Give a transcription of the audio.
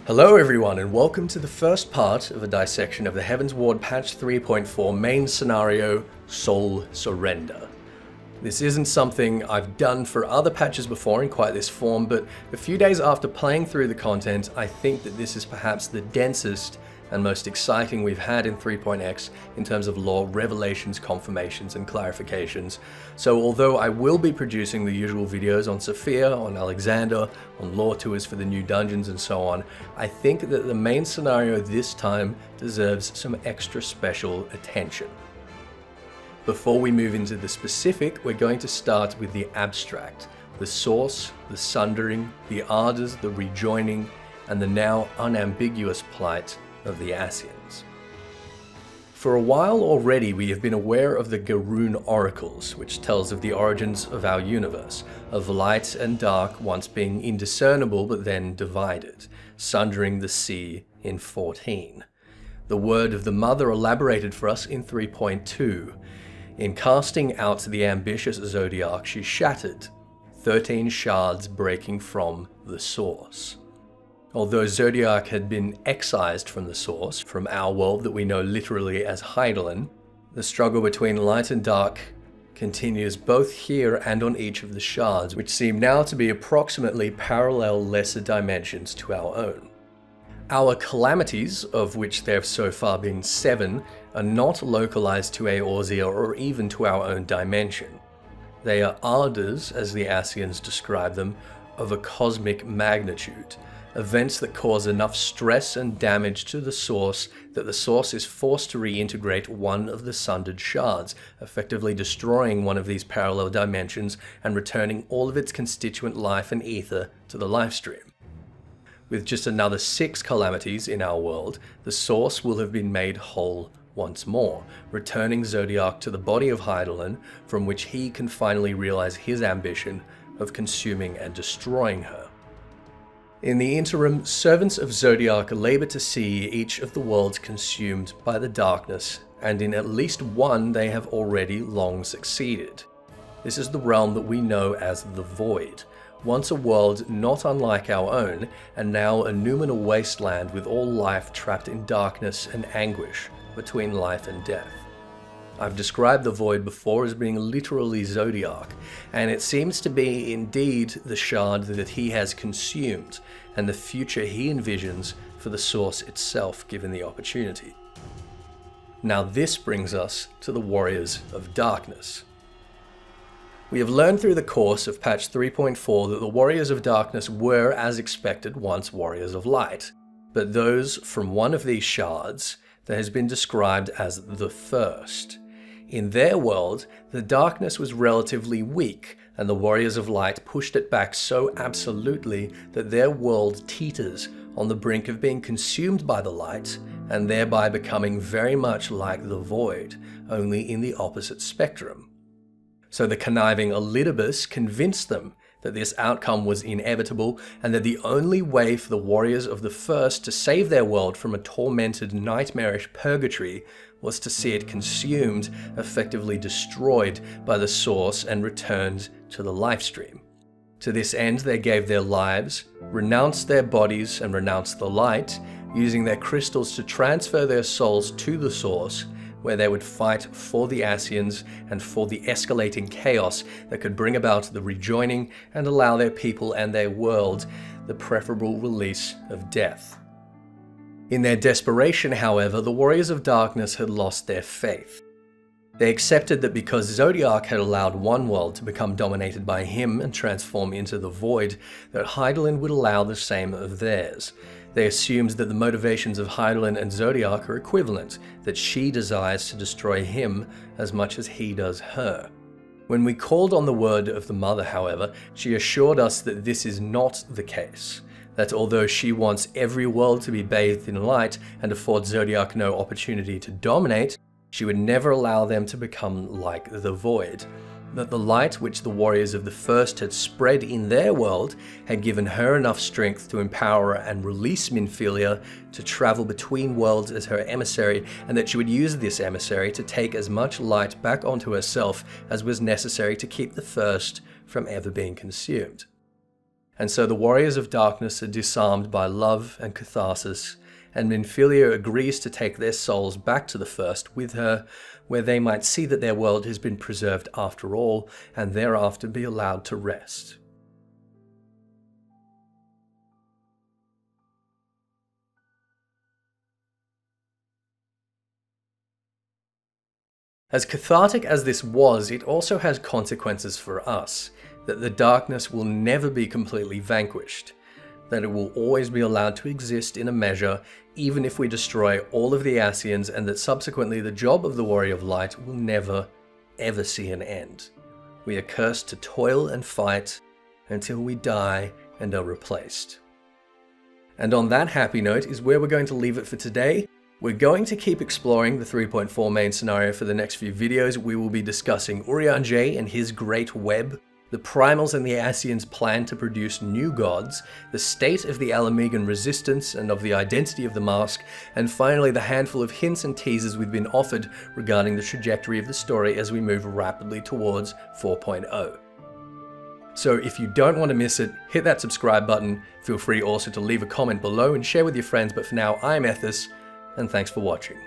Hello everyone and welcome to the first part of a dissection of the Heaven's Ward patch 3.4 main scenario, Soul Surrender. This isn't something I've done for other patches before in quite this form, but a few days after playing through the content, I think that this is perhaps the densest and most exciting we've had in 3.x in terms of lore revelations, confirmations, and clarifications. So although I will be producing the usual videos on Sophia, on Alexander, on lore tours for the new dungeons and so on, I think that the main scenario this time deserves some extra special attention. Before we move into the specific, we're going to start with the abstract, the source, the sundering, the ardors, the rejoining, and the now unambiguous plight of the Ascians. For a while already we have been aware of the Gerun Oracles, which tells of the origins of our universe, of light and dark once being indiscernible but then divided, sundering the sea in 14. The word of the Mother elaborated for us in 3.2. In casting out the ambitious zodiac she shattered, 13 shards breaking from the source. Although Zodiac had been excised from the source, from our world that we know literally as Hydaelyn, the struggle between light and dark continues both here and on each of the shards, which seem now to be approximately parallel lesser dimensions to our own. Our calamities, of which there have so far been 7, are not localized to Eorzea or even to our own dimension. They are ardors, as the Ascians describe them, of a cosmic magnitude. Events that cause enough stress and damage to the source that the source is forced to reintegrate one of the sundered shards, effectively destroying one of these parallel dimensions and returning all of its constituent life and ether to the lifestream. With just another 6 calamities in our world, the source will have been made whole once more, returning Zodiac to the body of Hydaelyn, from which he can finally realize his ambition of consuming and destroying her. In the interim, servants of Zodiac labor to see each of the worlds consumed by the darkness, and in at least one they have already long succeeded. This is the realm that we know as the Void, once a world not unlike our own, and now a numinal wasteland with all life trapped in darkness and anguish between life and death. I've described the Void before as being literally Zodiac, and it seems to be indeed the shard that he has consumed, and the future he envisions for the source itself given the opportunity. Now this brings us to the Warriors of Darkness. We have learned through the course of patch 3.4 that the Warriors of Darkness were, as expected, once Warriors of Light, but those from one of these shards that has been described as the First. In their world, the darkness was relatively weak, and the Warriors of Light pushed it back so absolutely that their world teeters on the brink of being consumed by the light, and thereby becoming very much like the Void, only in the opposite spectrum. So the conniving Elidibus convinced them that this outcome was inevitable, and that the only way for the Warriors of the First to save their world from a tormented, nightmarish purgatory was to see it consumed, effectively destroyed by the source and returned to the lifestream. To this end, they gave their lives, renounced their bodies and renounced the light, using their crystals to transfer their souls to the source, where they would fight for the Ascians and for the escalating chaos that could bring about the rejoining and allow their people and their world the preferable release of death. In their desperation, however, the Warriors of Darkness had lost their faith. They accepted that because Zodiac had allowed one world to become dominated by him and transform into the Void, that Hydaelyn would allow the same of theirs. They assumed that the motivations of Hydaelyn and Zodiac are equivalent, that she desires to destroy him as much as he does her. When we called on the word of the Mother, however, she assured us that this is not the case, that although she wants every world to be bathed in light and afford Zodiac no opportunity to dominate, she would never allow them to become like the Void. That the light which the Warriors of the First had spread in their world had given her enough strength to empower and release Minfilia to travel between worlds as her emissary, and that she would use this emissary to take as much light back onto herself as was necessary to keep the First from ever being consumed. And so the Warriors of Darkness are disarmed by love and catharsis, and Minfilia agrees to take their souls back to the First with her, where they might see that their world has been preserved after all, and thereafter be allowed to rest. As cathartic as this was, it also has consequences for us, that the darkness will never be completely vanquished, that it will always be allowed to exist in a measure, even if we destroy all of the Ascians, and that subsequently the job of the Warrior of Light will never, ever see an end. We are cursed to toil and fight until we die and are replaced. And on that happy note is where we're going to leave it for today. We're going to keep exploring the 3.4 main scenario for the next few videos. We will be discussing Urianger and his great web, the Primals and the Ascians' plan to produce new gods, the state of the Alamegan resistance and of the identity of the mask, and finally the handful of hints and teasers we've been offered regarding the trajectory of the story as we move rapidly towards 4.0. So if you don't want to miss it, hit that subscribe button. Feel free also to leave a comment below and share with your friends, but for now, I'm Ethys, and thanks for watching.